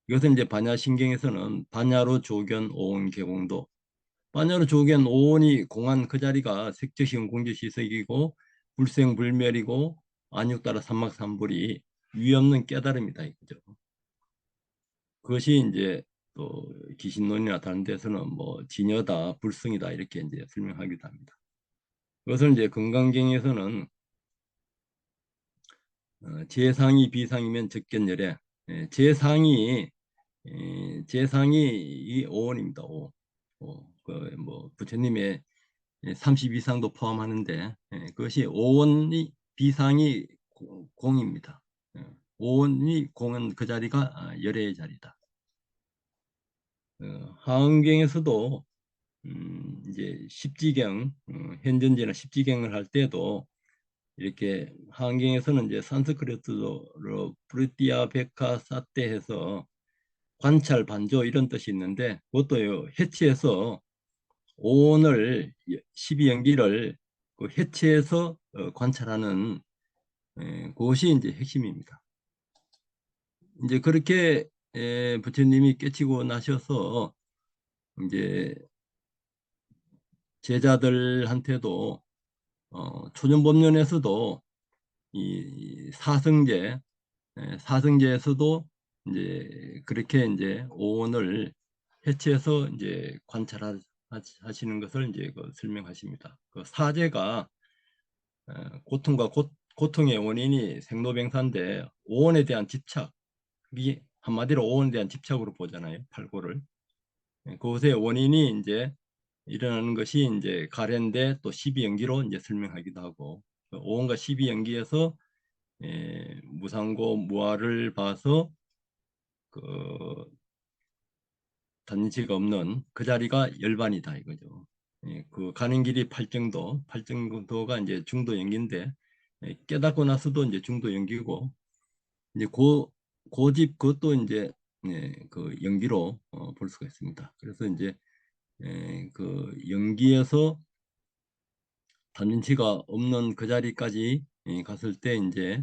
이것은 이제 반야신경에서는 반야로 조견 오온 개공도, 반야로 조견 오온이 공한 그 자리가 색저시은 공저시석이고 불생불멸이고 안육따라 삼막삼불이 위없는 깨달음이다 이거죠. 그것이 이제 또 기신론이나 다른 데서는 뭐 진여다, 불승이다 이렇게 이제 설명하기도 합니다. 그것을 이제 금강경에서는 제상이 비상이면 적견열에, 제상이 제상이 이 오원입니다. 그뭐 부처님의 32상도 포함하는데, 그것이 오원이 비상이 공입니다. 오원이 공은 그 자리가 열애의 자리다. 하은경에서도 이제 십지경, 현전제나 십지경을 할 때도 이렇게 하은경에서는 이제 산스크리트로 프르티아 베카 사테 해서 관찰 반조 이런 뜻이 있는데, 그것도 해치해서 오온을 12연기를 그 해치해서 관찰하는, 그것이 이제 핵심입니다. 이제 그렇게 부처님이 깨치고 나셔서 이제 제자들한테도 초전법륜에서도 이 사성제, 사성제에서도 이제 그렇게 이제 오온을 해치해서 이제 관찰하시는 것을 이제 그 설명하십니다. 그 사제가 고통과 고통의 원인이 생로병사인데 오온에 대한 집착이 한마디로 오온에 대한 집착으로 보잖아요. 팔고를. 그것의 원인이 이제 일어나는 것이 이제 가련대 또 십이연기로 이제 설명하기도 하고, 그 오온과 십이연기에서 무상고 무아를 봐서 그 단지가 없는 그 자리가 열반이다 이거죠. 그 가는 길이 팔정도, 팔정도가 이제 중도 연기인데, 깨닫고 나서도 이제 중도 연기고, 이제 고집 그것도 이제 그 연기로 볼 수가 있습니다. 그래서 이제 그 연기에서 단진치가 없는 그 자리까지 갔을 때 이제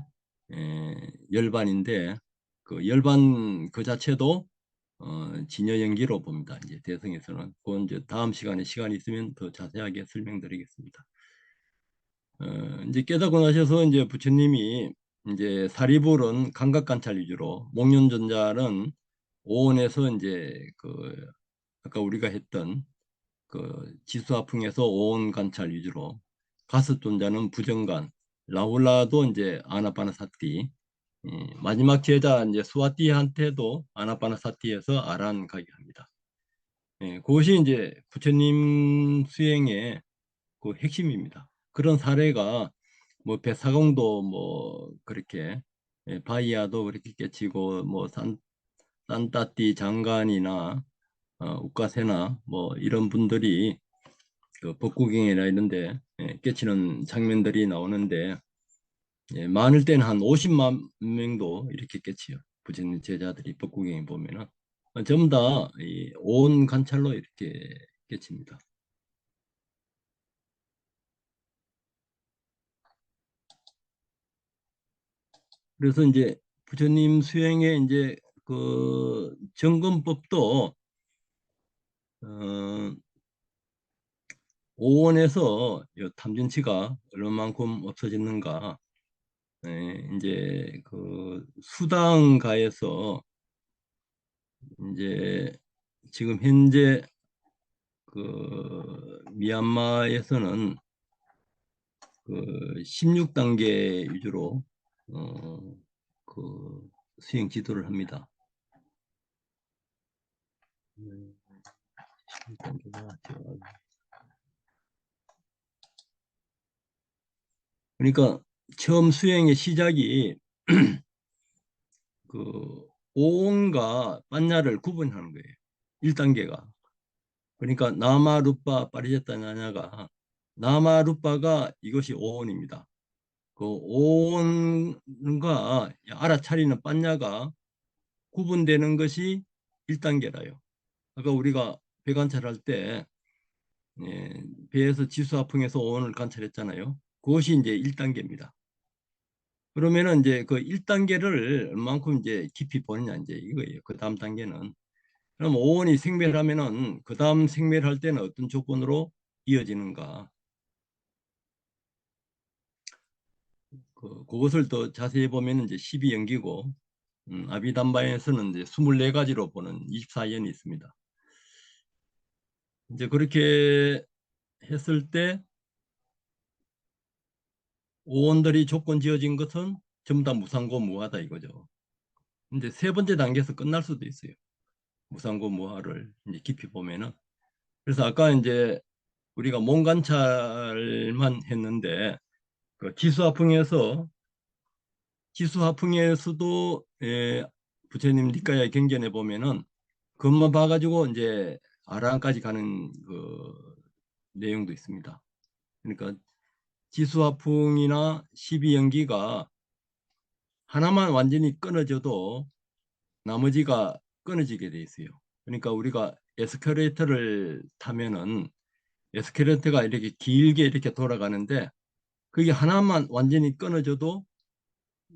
열반인데, 그 열반 그 자체도 진여 연기로 봅니다. 이제 대성에서는 그건 이제 다음 시간에 시간이 있으면 더 자세하게 설명드리겠습니다. 이제 깨닫고 나셔서 이제 부처님이 이제 사리불은 감각관찰 위주로, 목련존자는 오온에서 이제 그 아까 우리가 했던 그 지수화풍에서 오온 관찰 위주로, 가스존자는 부정관, 라울라도 이제 아나파나사티, 마지막 제자 이제 수아띠한테도 아나파나사티에서 아란 가게 합니다. 그것이 이제 부처님 수행의 그 핵심입니다. 그런 사례가 뭐 배사공도 뭐 그렇게, 바이아도 그렇게 깨치고, 뭐 산따띠 장관이나 우카세나 뭐 이런 분들이 그 법구경이나 이런데 깨치는 장면들이 나오는데, 많을 때는 한 50만 명도 이렇게 깨치요. 부처님 제자들이 법구경에 보면은 전부 다온 관찰로 이렇게 깨칩니다. 그래서 이제 부처님 수행의 이제 그 점검법도 어, 오원에서 탐진치가 얼마만큼 없어졌는가, 이제 그 수당가에서 이제 지금 현재 그 미얀마에서는 그 16단계 위주로 어, 그 수행 지도를 합니다. 16단계가 그러니까 처음 수행의 시작이 그 오온과般若를 구분하는 거예요. 1단계가. 그러니까 나마루빠 파리제타냐냐가, 나마루빠가 이것이 오온입니다. 그 오온과 알아차리는般若가 구분되는 것이 1단계라요. 아까 우리가 배 관찰할 때 배에서 지수화풍에서 오온을 관찰했잖아요. 그것이 이제 1단계입니다. 그러면은 이제 그 1단계를 얼만큼 이제 깊이 보느냐 이제 이거예요. 그 다음 단계는. 그럼 오온이 생멸하면은 그 다음 생멸할 때는 어떤 조건으로 이어지는가? 그것을 더 자세히 보면 이제 12연기고 아비담바에서는 이제 24가지로 보는 24연이 있습니다. 이제 그렇게 했을 때 오온들이 조건 지어진 것은 전부 다 무상고 무하다 이거죠. 이제 세 번째 단계에서 끝날 수도 있어요. 무상고 무하를 이제 깊이 보면은. 그래서 아까 이제 우리가 몸 관찰만 했는데 그 지수화풍에서도 부처님 니까야 경전에 보면은 그것만 봐가지고 이제 아라한까지 가는 그 내용도 있습니다. 그러니까 지수화풍이나 십이연기가 하나만 완전히 끊어져도 나머지가 끊어지게 돼 있어요. 그러니까 우리가 에스컬레이터를 타면은 에스컬레이터가 이렇게 길게 이렇게 돌아가는데 그게 하나만 완전히 끊어져도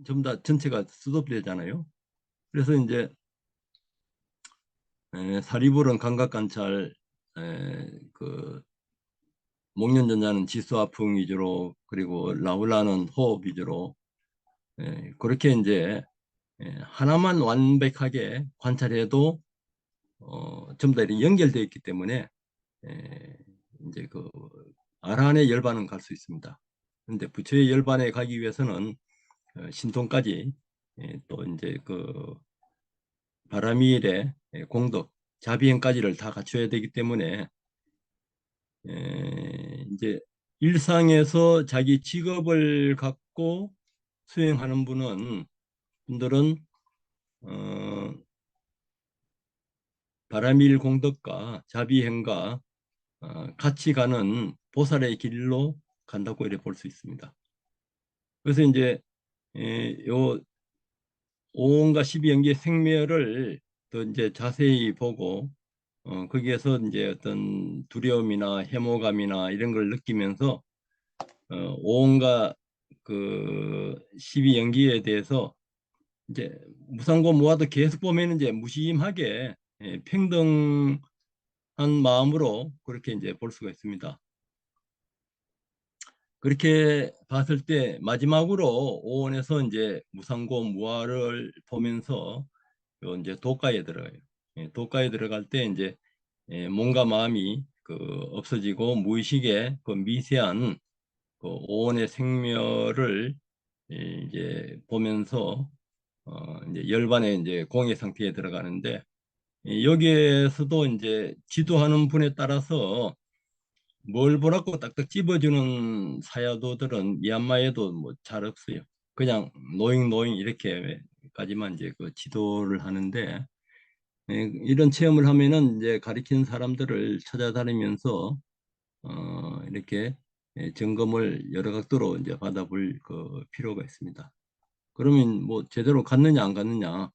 전부 다 전체가 스톱되잖아요. 그래서 이제 사리불은 감각관찰, 그 목련전자는 지수화풍 위주로 그리고 라울라는 호흡 위주로 그렇게 이제 하나만 완벽하게 관찰해도 전부 다 이렇게 연결되어 있기 때문에 에, 이제 그 아란의 열반은 갈 수 있습니다. 그런데 부처의 열반에 가기 위해서는 신통까지 또 이제 그 바라미일의 공덕, 자비행까지를 다 갖춰야 되기 때문에 이제 일상에서 자기 직업을 갖고 수행하는 분들은 어, 바라밀 공덕과 자비행과 같이 가는 보살의 길로 간다고 이렇게 볼 수 있습니다. 그래서 이제 요 오온과 십이연기의 생멸을 더 이제 자세히 보고 거기에서 이제 어떤 두려움이나 해모감이나 이런 걸 느끼면서 오온과 그 십이연기에 대해서 이제 무상고 무화도 계속 보면 이제 무심하게 평등한 마음으로 그렇게 이제 볼 수가 있습니다. 그렇게 봤을 때 마지막으로 오온에서 이제 무상고 무화를 보면서 요 이제 도가에 들어가요. 도가에 들어갈 때 이제 몸과 마음이 그 없어지고 무의식의 그 미세한 그 오온의 생멸을 이제 보면서 이제 열반의 이제 공의 상태에 들어가는데 여기에서도 이제 지도하는 분에 따라서 뭘 보라고 딱딱 집어주는 사야도들은 미얀마에도 뭐 잘 없어요. 그냥 노잉 이렇게까지만 이제 그 지도를 하는데 이런 체험을 하면은 이제 가리키는 사람들을 찾아다니면서 이렇게 점검을 여러 각도로 이제 받아볼 그 필요가 있습니다. 그러면 뭐 제대로 갔느냐 안 갔느냐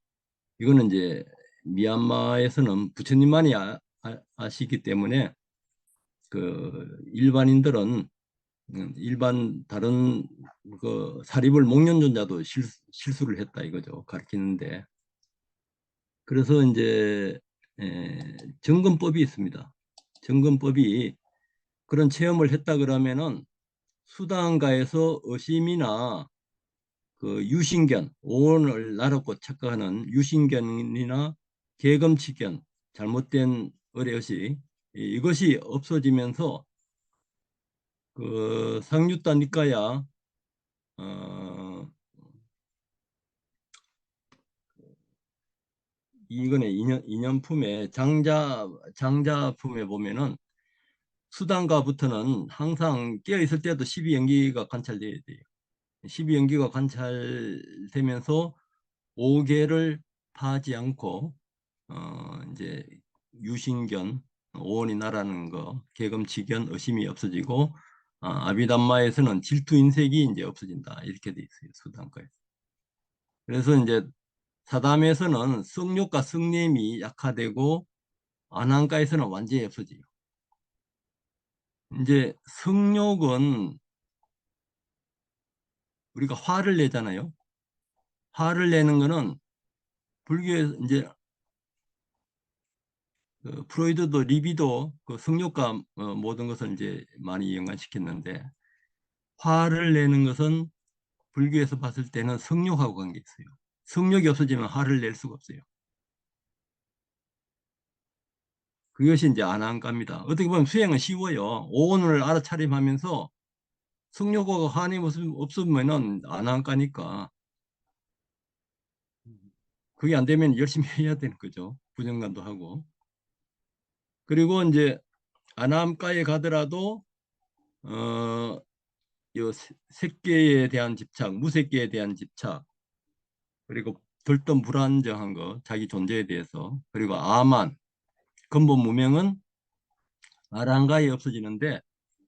이거는 이제 미얀마에서는 부처님만이 아시기 때문에 그 일반인들은 일반 다른 그 사립을 목련존자도 실수를 했다 이거죠. 가르치는데 그래서 이제 점검법이 있습니다. 점검법이 그런 체험을 했다 그러면은 수단가에서 의심이나 그 유신견, 오온을 나롭고 착각하는 유신견이나 계검치견, 잘못된 의례의식 이것이 없어지면서 그 상류단 니까야 어, 이거네 인연품에 장자품에 보면은 수단가부터는 항상 깨어 있을 때도 12연기가 관찰돼야 돼요. 12연기가 관찰되면서 5개를 파지 않고 이제 유신견, 오온이 나라는 거, 계검치견, 의심이 없어지고 아비담마에서는 질투인색이 이제 없어진다 이렇게 돼 있어요 수단가에. 그래서 이제 사담에서는 성욕과 성냄이 약화되고 안한가에서는 완전히 없어져요. 이제 성욕은 우리가 화를 내잖아요. 화를 내는 거는 불교에 이제 그 프로이드도 리비도 그 성욕과 모든 것을 이제 많이 연관시켰는데 화를 내는 것은 불교에서 봤을 때는 성욕하고 관계 있어요. 성욕이 없어지면 화를 낼 수가 없어요. 그것이 이제 안한가입니다. 어떻게 보면 수행은 쉬워요. 오온을 알아차림하면서 성욕하고 한이 없으면은 안한가니까 그게 안 되면 열심히 해야 되는 거죠. 부정관도 하고. 그리고 이제 안암가에 가더라도 어, 요 색계에 대한 집착, 무색계에 대한 집착, 그리고 들뜬 불안정한 거, 자기 존재에 대해서, 그리고 아만, 근본 무명은 아랑가에 없어지는데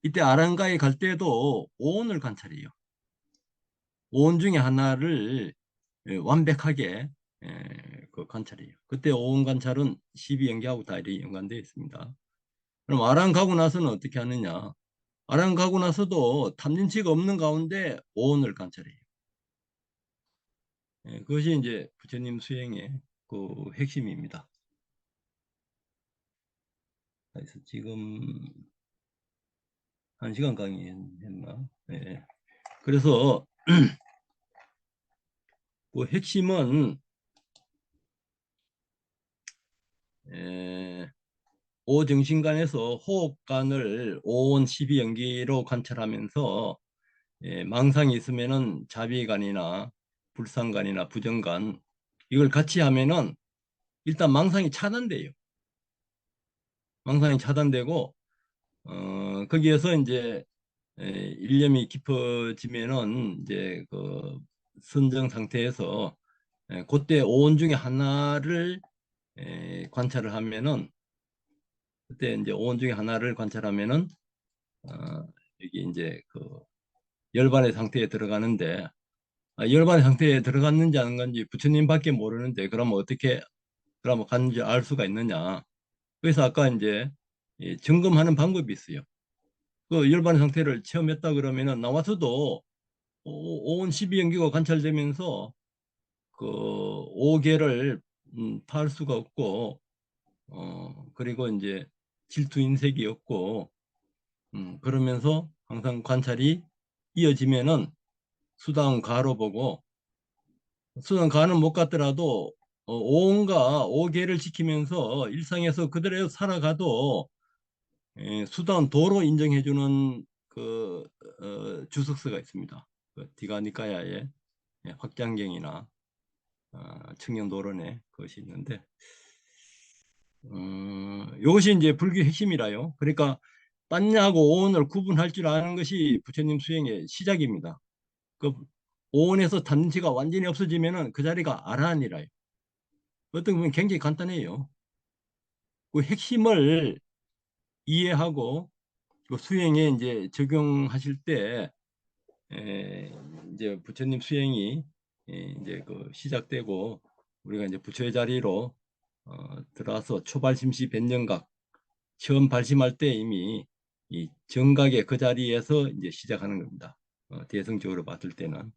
이때 아랑가에 갈 때도 오온을 관찰해요. 오온 중에 하나를 완벽하게 그 관찰해요. 그때 오온 관찰은 12연계하고 다 이렇게 연관되어 있습니다. 그럼 아랑 가고 나서는 어떻게 하느냐? 아랑 가고 나서도 탐진치가 없는 가운데 오온을 관찰해요. 그것이 이제 부처님 수행의 그 핵심입니다. 그래서 지금 1시간 강의했나? 네. 그래서 그 핵심은 에, 오정신간에서 호흡관을 오온 12연기로 관찰하면서 망상이 있으면은 자비관이나 불상관이나 부정관 이걸 같이 하면은 일단 망상이 차단돼요. 망상이 차단되고 거기에서 이제 일념이 깊어지면은 이제 그 선정 상태에서 그때 오온 중에 하나를 관찰을 하면은 그때 이제 오온 중에 하나를 관찰하면은 어, 여기 이제 그 열반의 상태에 들어가는데 열반의 상태에 들어갔는지 안 갔는지 부처님밖에 모르는데 그러면 어떻게 그러면 갔는지 알 수가 있느냐? 그래서 아까 이제 점검하는 방법이 있어요. 그 열반의 상태를 체험했다 그러면은 나와서도 오온 12연기가 관찰되면서 그 5개를 파할 수가 없고 그리고 이제 질투 인색이 없고 그러면서 항상 관찰이 이어지면은 수당 가로 보고 수당 가는 못 갔더라도 오온과 5개를 지키면서 일상에서 그대로 살아가도 수단 도로 인정해주는 그 주석서가 있습니다. 그 디가니카야의 확장경이나 청년도론에 그것이 있는데 이것이 이제 불교 핵심이라요. 그러니까 빤냐하고 오온을 구분할 줄 아는 것이 부처님 수행의 시작입니다. 그 오온에서 단지가 완전히 없어지면은 그 자리가 아라한이라요. 어떤 보면 굉장히 간단해요. 그 핵심을 이해하고 그 수행에 이제 적용하실 때 에, 이제 부처님 수행이 이제 그 시작되고 우리가 이제 부처의 자리로 들어와서 초발심시 변정각 처음 발심할 때 이미 이 정각의 그 자리에서 이제 시작하는 겁니다. 대성적으로 봤을 때는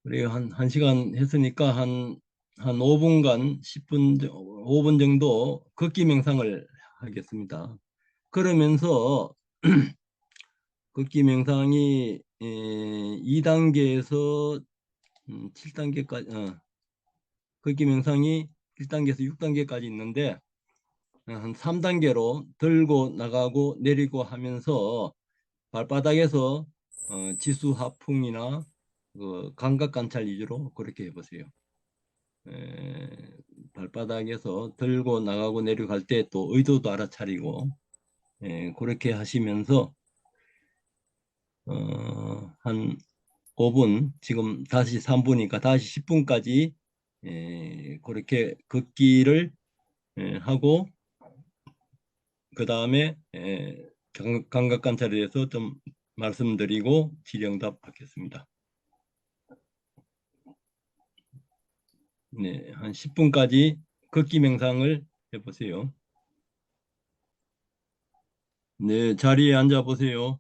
우리 한 시간 했으니까 한 5분간 10분 5분 정도 걷기 명상을 하겠습니다. 그러면서 걷기 명상이 2단계에서 7단계까지 걷기 명상이 1단계에서 6단계까지 있는데 한 3단계로 들고 나가고 내리고 하면서 발바닥에서 지수 하풍이나 그 감각 관찰 위주로 그렇게 해보세요. 에, 발바닥에서 들고 나가고 내려갈 때 또 의도도 알아차리고 그렇게 하시면서 한 5분 지금 다시 3분이니까 다시 10분까지 그렇게 걷기를 하고 그 다음에 감각 관찰에 대해서 좀 말씀드리고 질의응답 하겠습니다. 네, 한 10분까지 걷기 명상을 해보세요. 네, 자리에 앉아 보세요.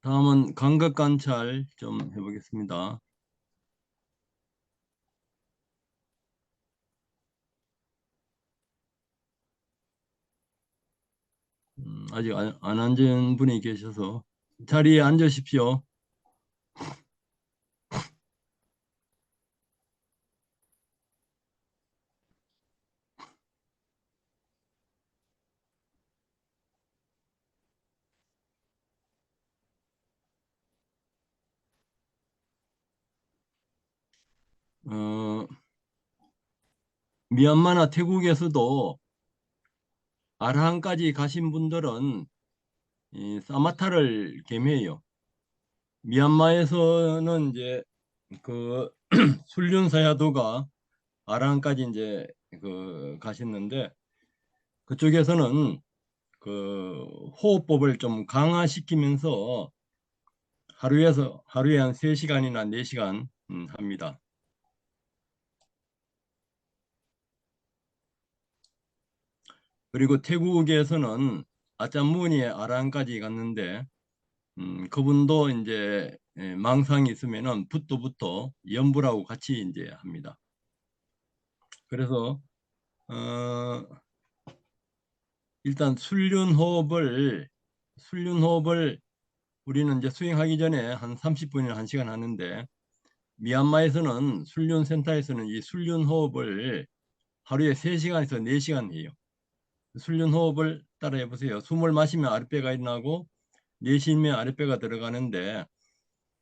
다음은 감각 관찰 좀 해보겠습니다. 아직 안 앉은 분이 계셔서 자리에 앉으십시오. 어, 미얀마나 태국에서도 아라한까지 가신 분들은 이 사마타를 겸해요. 미얀마에서는 이제 그 훈련사야도가 아라한까지 이제 그 가셨는데 그쪽에서는 그 호흡법을 좀 강화시키면서 하루에 한 3시간이나 4시간 합니다. 그리고 태국에서는 아짬무니에 아란까지 갔는데 그분도 이제 망상이 있으면은 붓도부터 연불하고 같이 이제 합니다. 그래서 어, 일단 훈련호흡을 우리는 이제 수행하기 전에 한 30분이나 1시간 하는데 미얀마에서는 훈련센터에서는 이 훈련호흡을 하루에 3시간에서 4시간 해요. 훈련호흡을 따라해 보세요. 숨을 마시면 아랫배가 일어나고 내쉬면 아랫배가 들어가는데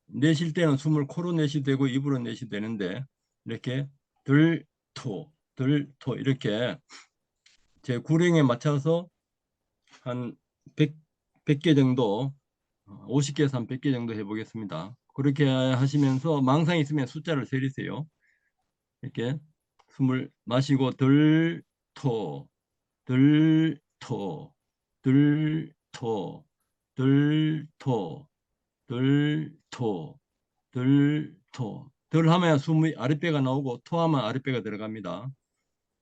내쉴 때는 숨을 코로 내쉬도 되고 입으로 내쉬도 되는데 이렇게 들토 들토 이렇게 제 구령에 맞춰서 한 100, 개 정도 50개에서 한 100개 정도 해보겠습니다. 그렇게 하시면서 망상이 있으면 숫자를 세리세요. 이렇게 숨을 마시고 들토 들토 들토 들토 들토 들토 들 하면 숨이 아랫배가 나오고 토하면 아랫배가 들어갑니다.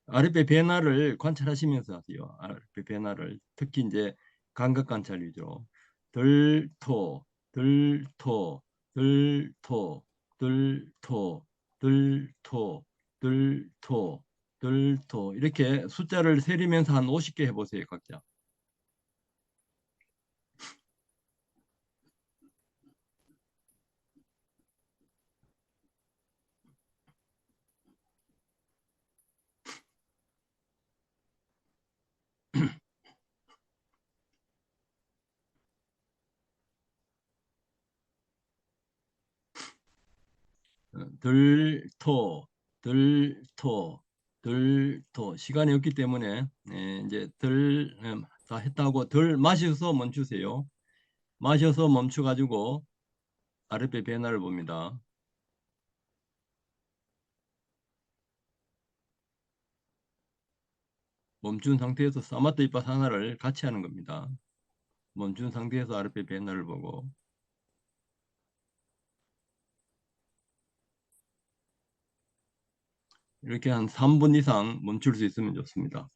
아랫배 변화를 관찰하시면서 하세요. 아랫배 변화를 특히 이제 감각 관찰 위주로 들토 들토 들토 들토 들토 들토 들토 이렇게 숫자를 세리면서 한 50개 해보세요. 각자. 들토, 들토, 들토. 시간이 없기 때문에 이제 다 했다고 들 마셔서 멈추세요. 마셔서 멈춰가지고 아랫배 변화를 봅니다. 멈춘 상태에서 사마트 이파 하나를 같이 하는 겁니다. 멈춘 상태에서 아랫배 변화를 보고 이렇게 한 3분 이상 멈출 수 있으면 좋습니다.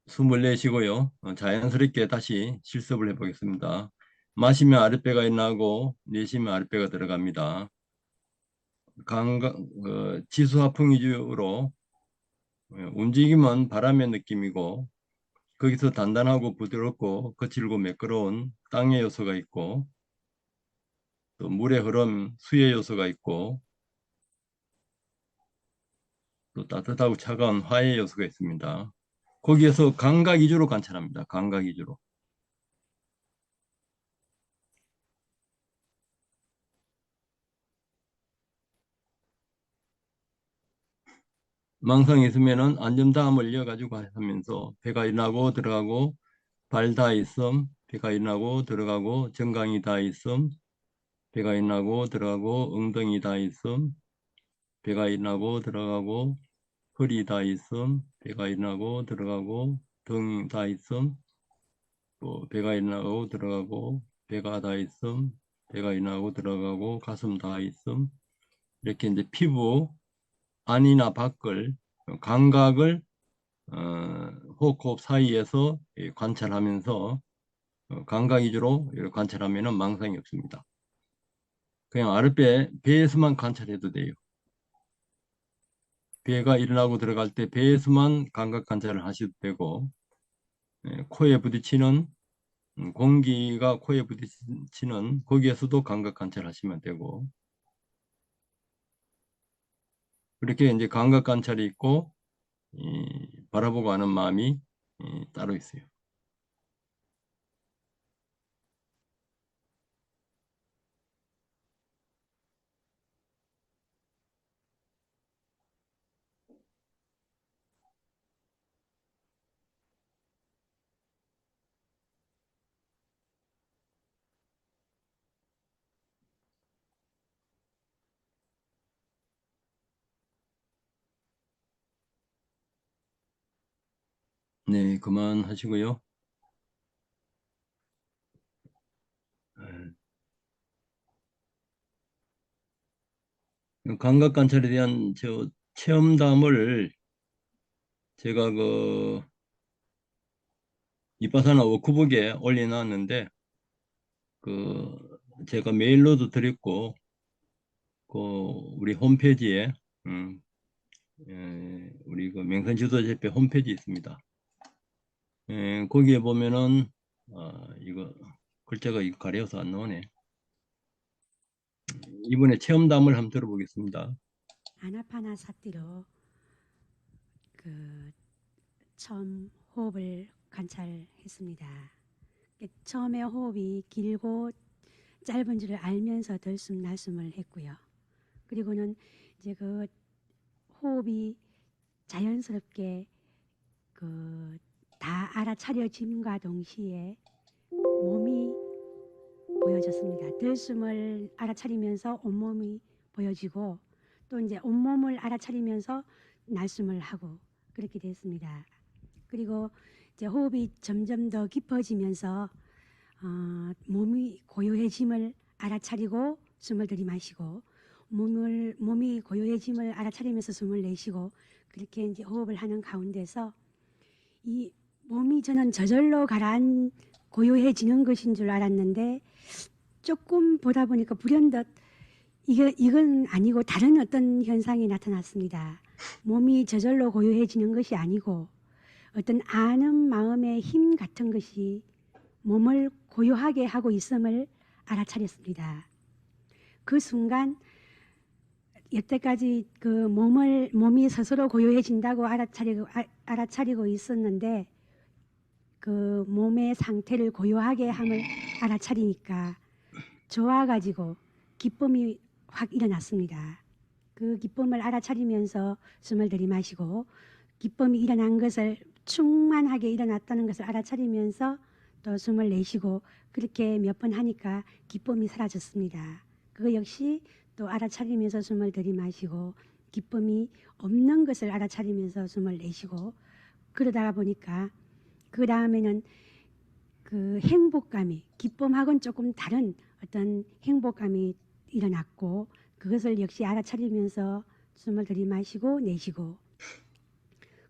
숨을 내쉬고요. 자연스럽게 다시 실습을 해보겠습니다. 마시면 아랫배가 나고 내쉬면 아랫배가 들어갑니다. 지수화풍 위주로 움직임은 바람의 느낌이고 거기서 단단하고 부드럽고 거칠고 매끄러운 땅의 요소가 있고 또 물의 흐름, 수의 요소가 있고 또 따뜻하고 차가운 화의 요소가 있습니다. 거기에서 감각 위주로 관찰합니다. 감각 위주로. 망상이 있으면은 안전다함을 이어가지고 하면서 배가 일어나고 들어가고 발 다 있음, 배가 일어나고 들어가고 정강이 다 있음, 배가 일어나고 들어가고 엉덩이 다 있음, 배가 일어나고 들어가고 허리 다 있음, 배가 일어나고 들어가고 등 다 있음, 또 배가 일어나고 들어가고 배가 다 있음, 배가 일어나고 들어가고 가슴 다 있음. 이렇게 이제 피부 안이나 밖을 감각을 호흡, 호흡 사이에서 관찰하면서 감각 위주로 이렇게 관찰하면 망상이 없습니다. 그냥 배에서만 관찰해도 돼요. 배가 일어나고 들어갈 때 배에서만 감각 관찰을 하셔도 되고, 코에 부딪히는 공기가 코에 부딪히는 거기에서도 감각 관찰하시면 되고, 그렇게 이제 감각 관찰이 있고 바라보고 하는 마음이 따로 있어요. 네, 그만하시고요. 감각 관찰에 대한 체험담을 제가 그 이빠사나 워크북에 올려놨는데, 그 제가 메일로도 드렸고, 그 우리 홈페이지에 우리 그 명산지도협회 홈페이지 있습니다. 거기에 보면은 이거 글자가 가려서 안 나오네. 이번에 체험담을 한번 들어보겠습니다. 아나파나사티로 그 처음 호흡을 관찰했습니다. 처음에 호흡이 길고 짧은 줄을 알면서 들숨 날숨을 했고요. 그리고는 이제 그 호흡이 자연스럽게 그 다 알아차려짐과 동시에 몸이 보여졌습니다. 들숨을 알아차리면서 온몸이 보여지고, 또 이제 온몸을 알아차리면서 날숨을 하고 그렇게 됐습니다. 그리고 이제 호흡이 점점 더 깊어지면서 몸이 고요해짐을 알아차리고 숨을 들이마시고, 몸이 고요해짐을 알아차리면서 숨을 내쉬고, 그렇게 이제 호흡을 하는 가운데서 이 몸이 저는 저절로 고요해지는 것인 줄 알았는데, 조금 보다 보니까 불현듯 이건 아니고 다른 어떤 현상이 나타났습니다. 몸이 저절로 고요해지는 것이 아니고 어떤 아는 마음의 힘 같은 것이 몸을 고요하게 하고 있음을 알아차렸습니다. 그 순간 여태까지 그 몸이 스스로 고요해진다고 알아차리고 있었는데, 그 몸의 상태를 고요하게 함을 알아차리니까 좋아가지고 기쁨이 확 일어났습니다. 그 기쁨을 알아차리면서 숨을 들이마시고, 기쁨이 일어난 것을 충만하게 일어났다는 것을 알아차리면서 또 숨을 내쉬고, 그렇게 몇 번 하니까 기쁨이 사라졌습니다. 그거 역시 또 알아차리면서 숨을 들이마시고, 기쁨이 없는 것을 알아차리면서 숨을 내쉬고, 그러다 보니까 그 다음에는 그 행복감이, 기쁨하고는 조금 다른 어떤 행복감이 일어났고, 그것을 역시 알아차리면서 숨을 들이마시고 내쉬고,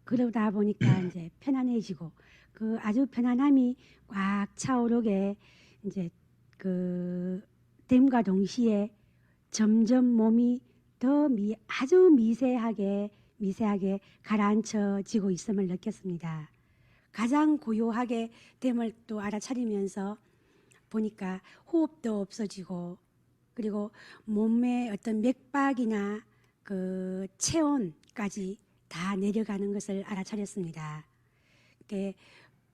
그러다 보니까 이제 편안해지고, 그 아주 편안함이 꽉 차오르게 이제 그 됨과 동시에 점점 몸이 아주 미세하게 가라앉혀지고 있음을 느꼈습니다. 가장 고요하게 됨을 또 알아차리면서 보니까 호흡도 없어지고, 그리고 몸의 어떤 맥박이나 그 체온까지 다 내려가는 것을 알아차렸습니다.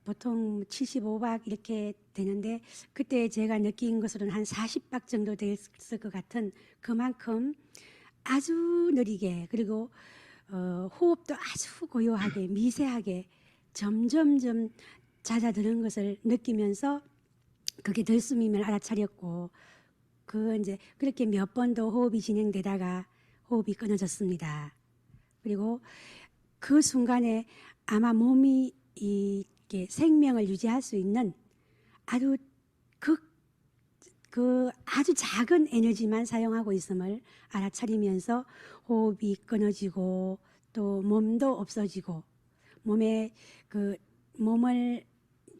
보통 75박 이렇게 되는데, 그때 제가 느낀 것으로는 한 40박 정도 됐을 것 같은, 그만큼 아주 느리게, 그리고 호흡도 아주 고요하게 미세하게 점점점 잦아드는 것을 느끼면서 그게 들숨임을 알아차렸고, 이제 그렇게 몇 번도 호흡이 진행되다가 호흡이 끊어졌습니다. 그리고 그 순간에 아마 몸이 이렇게 생명을 유지할 수 있는 아주 그 아주 작은 에너지만 사용하고 있음을 알아차리면서 호흡이 끊어지고, 또 몸도 없어지고, 몸에 그 몸을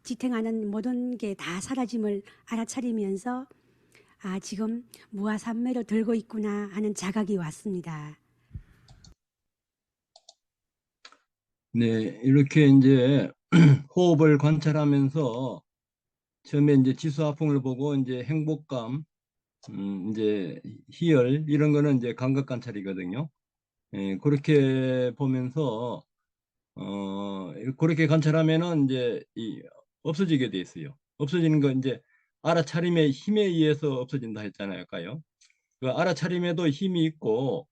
지탱하는 모든 게 다 사라짐을 알아차리면서 아, 지금 무아산매로 들고 있구나 하는 자각이 왔습니다. 네, 이렇게 이제 호흡을 관찰하면서 처음에 이제 지수화풍을 보고 이제 행복감, 이제 희열 이런 거는 이제 감각 관찰이거든요. 예, 그렇게 보면서 그렇게 관찰하면은 이제 없어지게 돼 있어요. 없어지는 거 이제 알아차림의 힘에 의해서 없어진다 했잖아요, 아까요. 그 알아차림에도 힘이 있고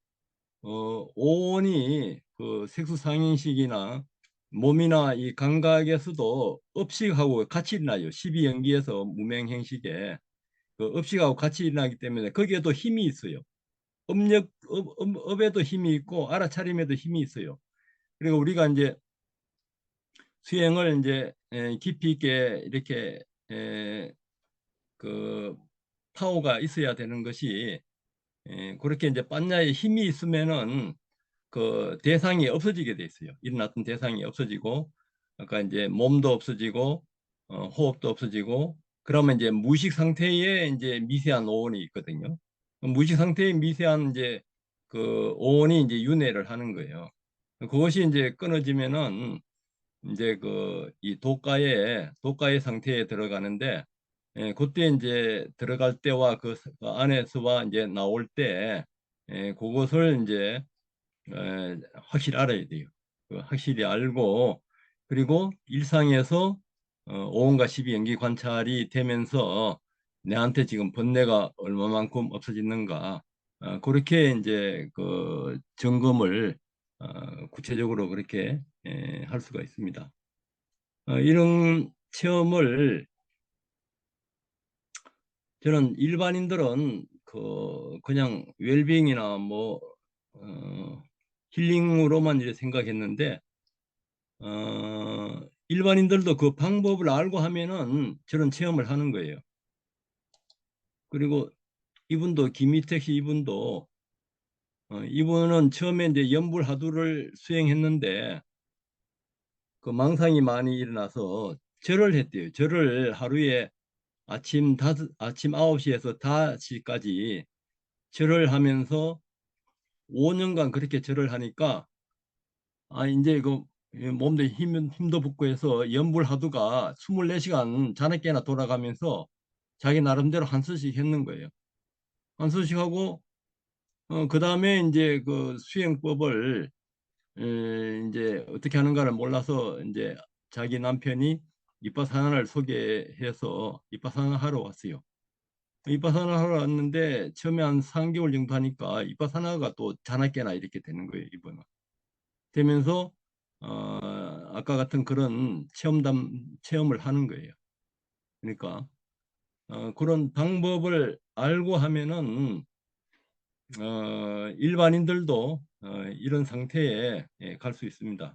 오온이 그 색수상인식이나 몸이나 이 감각에서도 업식하고 같이 일어나요. 12연기에서 무명행식에 그 업식하고 같이 일어나기 때문에 거기에도 힘이 있어요. 업에도 힘이 있고 알아차림에도 힘이 있어요. 그리고 우리가 이제 수행을 이제 깊이 있게 이렇게 에, 그 파워가 있어야 되는 것이 그렇게 이제般냐의 힘이 있으면은 그 대상이 없어지게 돼 있어요. 일어났던 대상이 없어지고 아까 이제 몸도 없어지고 호흡도 없어지고 그러면 이제 무의식 상태에 이제 미세한 오온이 있거든요. 무의식 상태의 미세한 이제 그 오온이 이제 윤회를 하는 거예요. 그것이 이제 끊어지면은 이제 그 이 도가의 상태에 들어가는데 그때 이제 들어갈 때와 그 안에서와 이제 나올 때 그것을 이제 확실히 알아야 돼요. 확실히 알고 그리고 일상에서 오온과 십이 연기 관찰이 되면서 내한테 지금 번뇌가 얼마만큼 없어지는가 그렇게 이제 그 점검을 구체적으로 그렇게 할 수가 있습니다. 이런 체험을 저는 일반인들은 그냥 웰빙이나 뭐 힐링으로만 이렇게 생각했는데 일반인들도 그 방법을 알고 하면은 저런 체험을 하는 거예요. 그리고 이분도 김희택 씨 이분도 이분은 처음에 이제 연불하두를 수행했는데 그 망상이 많이 일어나서 절을 했대요. 절을 하루에 아침 9시에서 5시까지 절을 하면서 5년간 그렇게 절을 하니까 이제 그 몸도 힘도 붙고 해서 연불하두가 24시간 자나깨나 돌아가면서 자기 나름대로 한 수씩 했는 거예요. 한 수씩 하고 그 다음에 이제 그 수행법을 이제 어떻게 하는가를 몰라서 이제 자기 남편이 이빠사나를 소개해서 이빠사나 하러 왔어요. 이빠사나 하러 왔는데 처음에 한 3개월 정도 하니까 이빠사나가 또 자나깨나 이렇게 되는 거예요, 이번은. 되면서 아까 같은 그런 체험을 하는 거예요. 그러니까 그런 방법을 알고 하면은 일반인들도 이런 상태에 갈 수 있습니다.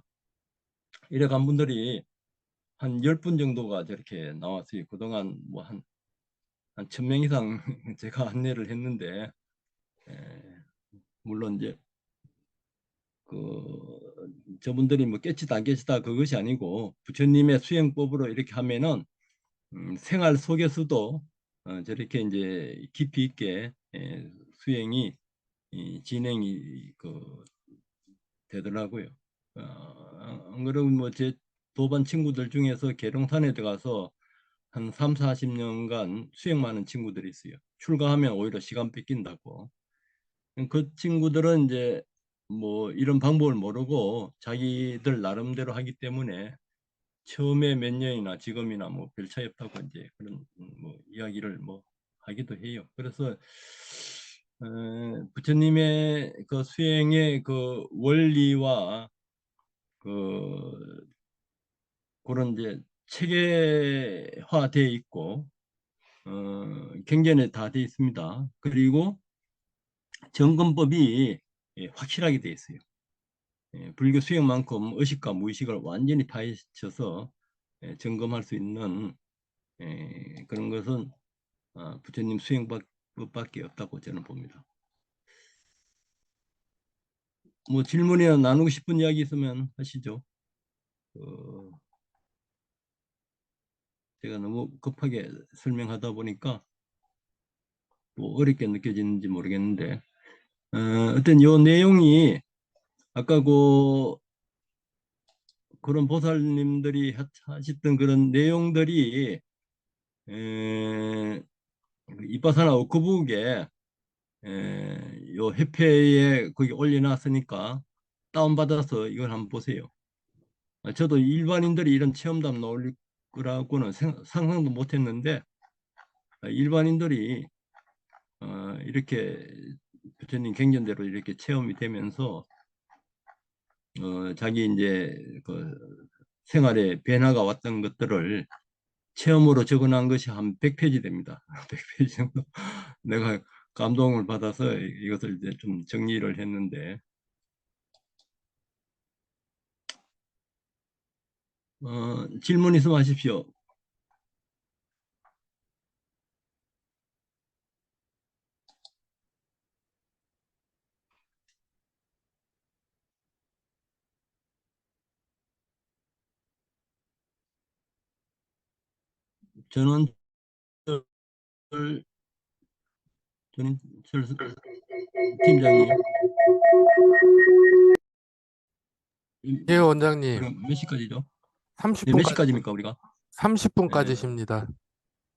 이래 간 분들이 한 10분 정도가 저렇게 나왔어요. 그동안 뭐 한 1000명 이상 제가 안내를 했는데 에, 물론 이제 저분들이 뭐 깨치다 안 깨치다 그것이 아니고 부처님의 수행법으로 이렇게 하면은 생활 속에서도 저렇게 이제 깊이 있게 수행이 진행이 되더라고요. 안 그러면 뭐 제 도반 친구들 중에서 계룡산에 들어가서 한 3, 40년간 수행 많은 친구들이 있어요. 출가하면 오히려 시간 뺏긴다고. 그 친구들은 이제 뭐 이런 방법을 모르고 자기들 나름대로 하기 때문에 처음에 몇 년이나 지금이나 뭐 별 차이 없다고 이제 그런 뭐 이야기를 뭐 하기도 해요. 그래서 부처님의 그 수행의 그 원리와 그 그런 이제 체계화되어 있고 경전에 다 되어 있습니다. 그리고 점검법이 확실하게 되어 있어요. 불교 수행만큼 의식과 무의식을 완전히 파헤쳐서 점검할 수 있는 그런 것은 부처님 수행법밖에 없다고 저는 봅니다. 뭐 질문이나 나누고 싶은 이야기 있으면 하시죠. 어, 제가 너무 급하게 설명하다 보니까 뭐 어렵게 느껴지는지 모르겠는데, 어떤 요 내용이 아까 그런 보살님들이 하셨던 그런 내용들이 에, 이빠사나 워크북에 요 협회에 거기 올려놨으니까 다운받아서 이걸 한번 보세요. 저도 일반인들이 이런 체험담 나올 거라고는 상상도 못했는데, 일반인들이 이렇게 부처님 경전대로 이렇게 체험이 되면서 자기 이제 그 생활에 변화가 왔던 것들을 체험으로 적어놓은 것이 한 100페이지 됩니다. 100페이지 정도. 내가 감동을 받아서 이것을 이제 좀 정리를 했는데, 질문 있으면 하십시오. 저는 저는 팀장님 예, 원장님. 우리가 몇 시까지죠? 네, 몇 30분까지, 시까지입니까 우리가? 네, 30분까지십니다.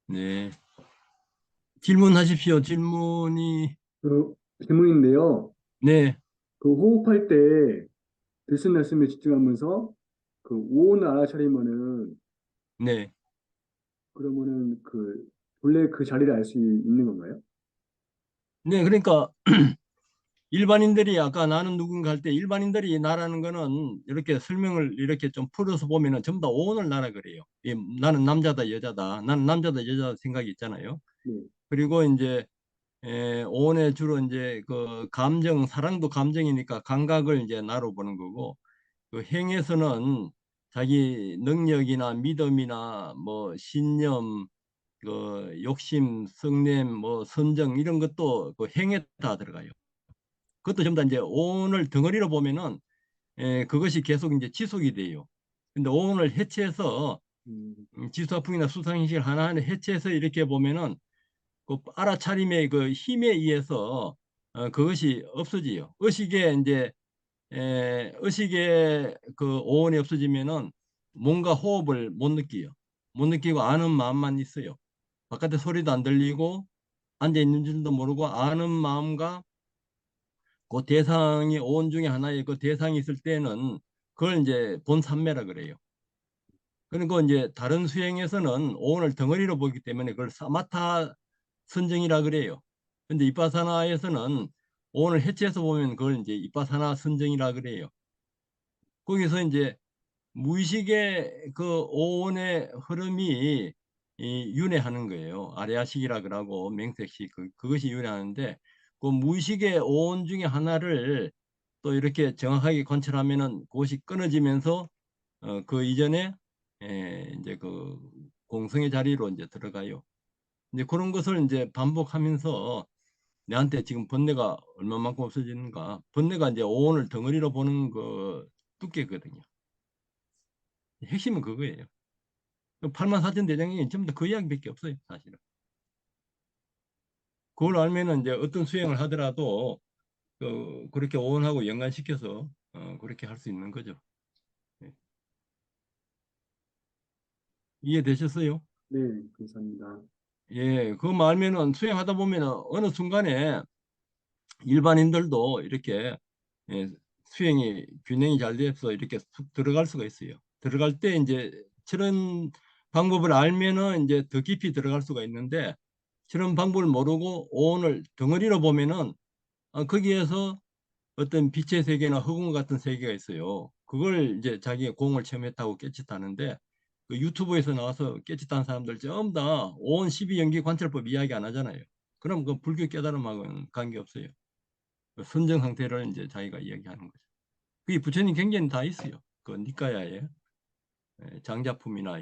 네. 질문하십시오. 질문이. 그 질문인데요. 네, 그 호흡할 때 들숨 날숨에 집중하면서 그 오온을 알아차리면은 네. 그러면은 그 본래 그 자리를 알 수 있는 건가요? 네, 그러니까 일반인들이 아까 나는 누군가 할 때 일반인들이 나라는 거는 이렇게 설명을 이렇게 좀 풀어서 보면은 전부 다 오온을 나라 그래요. 나는 남자다 여자다. 나는 남자다 여자다 생각이 있잖아요. 네. 그리고 이제 오온에 주로 이제 그 감정, 사랑도 감정이니까 감각을 이제 나로 보는 거고, 그 행에서는 자기 능력이나 믿음이나 뭐 신념, 그 욕심, 성냄, 뭐 선정 이런 것도 그 행에 다 들어가요. 그것도 전부 다 이제 오온을 덩어리로 보면은 그것이 계속 이제 지속이 돼요. 근데 오온을 해체해서 음, 지수화풍이나 수상행실 하나하나 해체해서 이렇게 보면은 그 알아차림의 그 힘에 의해서 그것이 없어지요. 의식에 이제 의식의 그 오온이 없어지면은 뭔가 호흡을 못 느끼요. 못 느끼고 아는 마음만 있어요. 바깥에 소리도 안 들리고 앉아 있는 줄도 모르고 아는 마음과 그 대상이 오온 중에 하나의 그 대상이 있을 때는 그걸 이제 본산매라 그래요. 그리고 이제 다른 수행에서는 오온을 덩어리로 보기 때문에 그걸 사마타 선정이라 그래요. 근데 이빠사나에서는 오온을 해체해서 보면 그걸 이제 이빠사나 선정이라 그래요. 거기서 이제 무의식의 그 오온의 흐름이 윤회하는 거예요. 아레아식이라 그러고 맹색식 그것이 윤회하는데, 그 무의식의 오온 중에 하나를 또 이렇게 정확하게 관찰하면은 그것이 끊어지면서 그 이전에 이제 그 공성의 자리로 이제 들어가요. 이제 그런 것을 이제 반복하면서 내한테 지금 번뇌가 얼마만큼 없어지는가. 번뇌가 이제 오온을 덩어리로 보는 그 두께거든요. 핵심은 그거예요. 84,000 대장경이 전부 다 그 이야기밖에 없어요, 사실은. 그걸 알면은 이제 어떤 수행을 하더라도 그렇게 오온하고 연관시켜서 그렇게 할 수 있는 거죠. 예. 이해되셨어요? 네, 감사합니다. 예, 그거 알면은 수행하다 보면은 어느 순간에 일반인들도 이렇게 수행이 균형이 잘 돼서 이렇게 쑥 들어갈 수가 있어요. 들어갈 때 이제 저런 방법을 알면은 이제 더 깊이 들어갈 수가 있는데, 저런 방법을 모르고 오온을 덩어리로 보면은 거기에서 어떤 빛의 세계나 흑운 같은 세계가 있어요. 그걸 이제 자기가 공을 체험했다고 깨끗하는데, 그 유튜브에서 나와서 깨끗한 사람들 전부 다 오온 12연기 관찰법 이야기 안 하잖아요. 그럼 그 불교 깨달음하고는 관계없어요. 그 선정 상태를 이제 자기가 이야기하는 거죠. 그게 부처님 경전이 다 있어요. 그 니까야에 장자품이나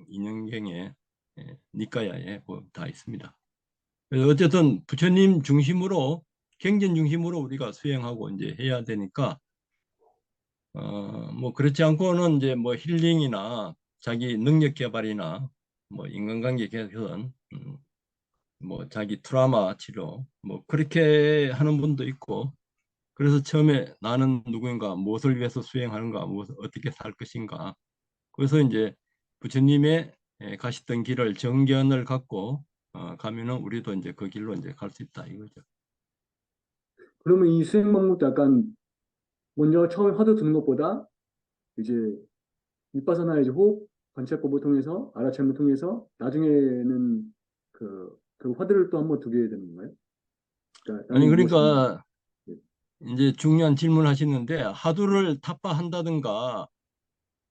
인연경에 니까야에 다 있습니다. 그래서 어쨌든 부처님 중심으로 경전 중심으로 우리가 수행하고 이제 해야 되니까 뭐 그렇지 않고는 이제 뭐 힐링이나 자기 능력 개발이나 뭐 인간관계 개선, 뭐 자기 트라우마 치료, 뭐 그렇게 하는 분도 있고, 그래서 처음에 나는 누구인가, 무엇을 위해서 수행하는가, 무엇을 어떻게 살 것인가. 그래서 이제 부처님의 가시던 길을 정견을 갖고 가면은 우리도 이제 그 길로 이제 갈 수 있다 이거죠. 그러면 이 수행 방법도 약간 먼저 처음에 화두 드는 것보다 이제 윗바사나 이제 호흡 관찰법을 통해서 알아차림을 통해서 나중에는 그 화두를 또 한번 두게 되는 건가요? 그러니까 아니 나는 무엇인가. 그러니까 예. 이제 중요한 질문 하시는데, 하두를 타파한다든가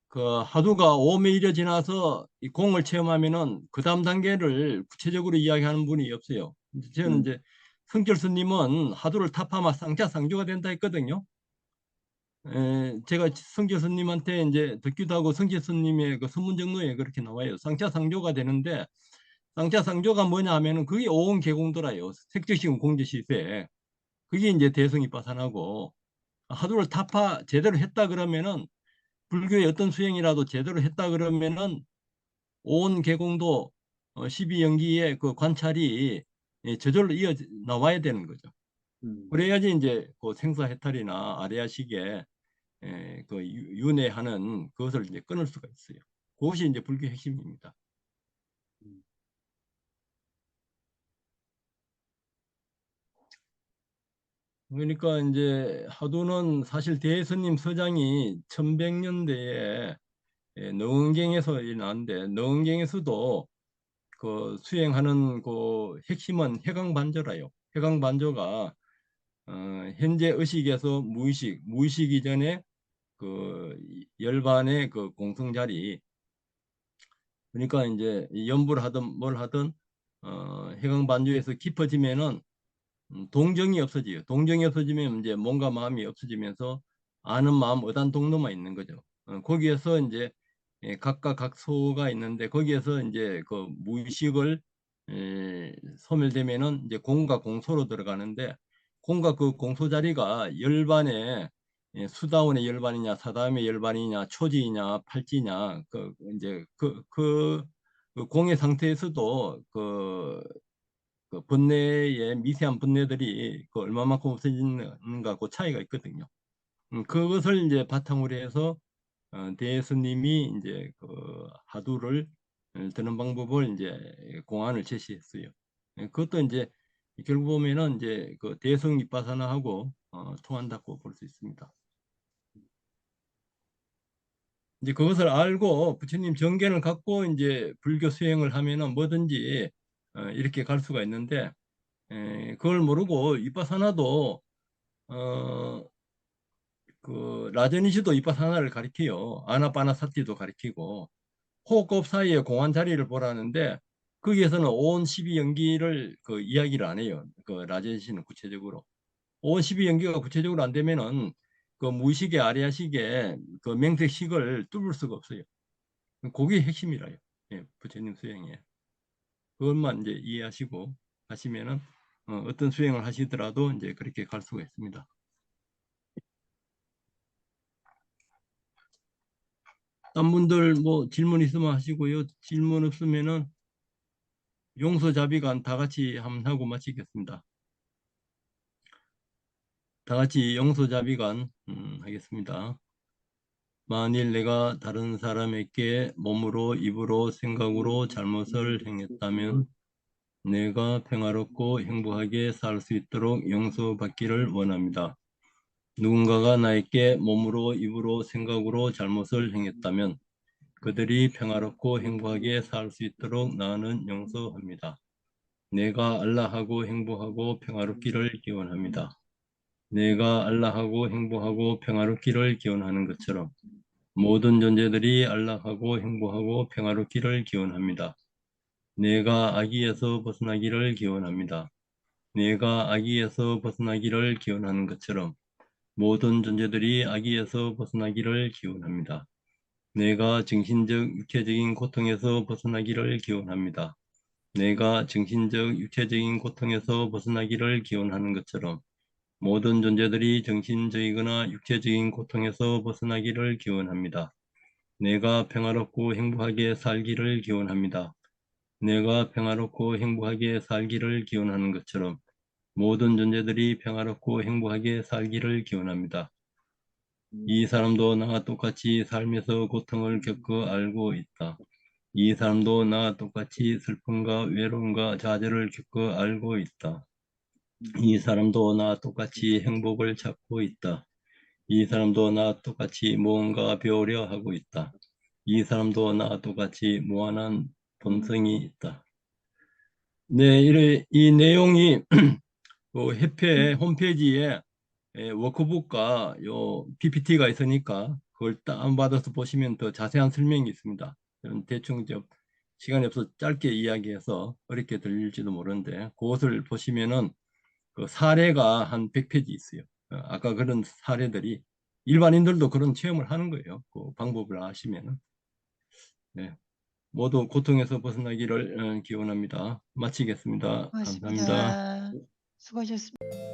그 하두가 5m 지나서 이 공을 체험하면은 그 다음 단계를 구체적으로 이야기하는 분이 없어요. 저는 음, 이제 성결 스님은 하두를 타파하면 쌍차상조가 된다 했거든요. 제가 성결 스님한테 이제 듣기도 하고 성결 스님의 그 선문정로에 그렇게 나와요. 쌍차상조가 되는데, 쌍차상조가 뭐냐 하면은 그게 오온 계공도라요. 색조시공 공조시세. 그게 이제 대성이 빠산하고, 하두를 타파 제대로 했다 그러면은, 불교의 어떤 수행이라도 제대로 했다 그러면은 온 계공도 12연기의 그 관찰이 저절로 이어 나와야 되는 거죠. 음, 그래야지 이제 그 생사해탈이나 아레아식에 그 윤회하는 그것을 이제 끊을 수가 있어요. 그것이 이제 불교 핵심입니다. 음. 그러니까 이제 하도는 사실 대스님 서장이 1100년대에 너은경에서 일어났는데, 너은경에서도 그 수행하는 그 핵심은 해강반조라요. 해강반조가 현재 의식에서 무의식, 무의식 이전에 그 열반의 그 공성자리, 그러니까 이제 연불 하든 뭘 하든 해강반조에서 깊어지면은 동정이 없어져요. 동정이 없어지면 이제 몸과 마음이 없어지면서 아는 마음 어단 동로만 있는 거죠. 거기에서 이제 각각 각소가 있는데, 거기에서 이제 그 무의식을 소멸되면은 이제 공과 공소로 들어가는데, 공과 그 공소 자리가 열반에 수다원의 열반이냐 사다음의 열반이냐 초지이냐 팔지냐, 그 이제 그 공의 상태에서도 그 번뇌의 미세한 번뇌들이 그 얼마만큼 없어지는가 그 차이가 있거든요. 그것을 이제 바탕으로 해서 대스님이 이제 그 하두를 드는 방법을 이제 공안을 제시했어요. 그것도 이제 결국 보면은 이제 그 대성 이빠사나하고 통한다고 볼 수 있습니다. 이제 그것을 알고 부처님 정견을 갖고 이제 불교 수행을 하면은 뭐든지 이렇게 갈 수가 있는데, 그걸 모르고 이빠사나도 어, 그 라저니시도 이빠사나를 가리켜요. 아나파나사티도 가리키고 호흡급 사이에 공한 자리를 보라는데, 거기에서는 온 12연기를 그 이야기를 안 해요. 그 라저니시는 구체적으로 온 12연기가 구체적으로 안 되면은 그 무의식의 아리아식의 그 맹색식을 뚫을 수가 없어요. 그게 핵심이라요. 예, 부처님 수행에. 그것만 이제 이해하시고 하시면은 어떤 수행을 하시더라도 이제 그렇게 갈 수가 있습니다. 딴 분들 뭐 질문 있으면 하시고요. 질문 없으면은 용서자비간 다 같이 한번 하고 마치겠습니다. 다 같이 용서자비간 하겠습니다. 만일 내가 다른 사람에게 몸으로, 입으로, 생각으로 잘못을 행했다면 내가 평화롭고 행복하게 살 수 있도록 용서받기를 원합니다. 누군가가 나에게 몸으로, 입으로, 생각으로 잘못을 행했다면 그들이 평화롭고 행복하게 살 수 있도록 나는 용서합니다. 내가 알라하고 행복하고 평화롭기를 기원합니다. 내가 알라하고 행복하고 평화롭기를 기원하는 것처럼 모든 존재들이 안락하고 행복하고 평화롭기를 기원합니다. 내가 악의에서 벗어나기를 기원합니다. 내가 악의에서 벗어나기를 기원하는 것처럼 모든 존재들이 악의에서 벗어나기를 기원합니다. 내가 정신적, 육체적인 고통에서 벗어나기를 기원합니다. 내가 정신적, 육체적인 고통에서 벗어나기를 기원하는 것처럼 모든 존재들이 정신적이거나 육체적인 고통에서 벗어나기를 기원합니다. 내가 평화롭고 행복하게 살기를 기원합니다. 내가 평화롭고 행복하게 살기를 기원하는 것처럼 모든 존재들이 평화롭고 행복하게 살기를 기원합니다. 이 사람도 나와 똑같이 삶에서 고통을 겪어 알고 있다. 이 사람도 나와 똑같이 슬픔과 외로움과 좌절을 겪어 알고 있다. 이 사람도 나와 똑같이 행복을 찾고 있다. 이 사람도 나와 똑같이 무언가 배우려 하고 있다. 이 사람도 나와 똑같이 무한한 본성이 있다. 네, 이 내용이 그 협회 홈페이지에 워크북과 요 PPT가 있으니까 그걸 다운받아서 보시면 더 자세한 설명이 있습니다. 저는 대충 시간이 없어서 짧게 이야기해서 어렵게 들릴지도 모르는데 그것을 보시면은 그 사례가 한 100페이지 있어요. 아까 그런 사례들이 일반인들도 그런 체험을 하는 거예요. 그 방법을 아시면은. 네. 모두 고통에서 벗어나기를 기원합니다. 마치겠습니다. 감사합니다. 고맙습니다. 수고하셨습니다.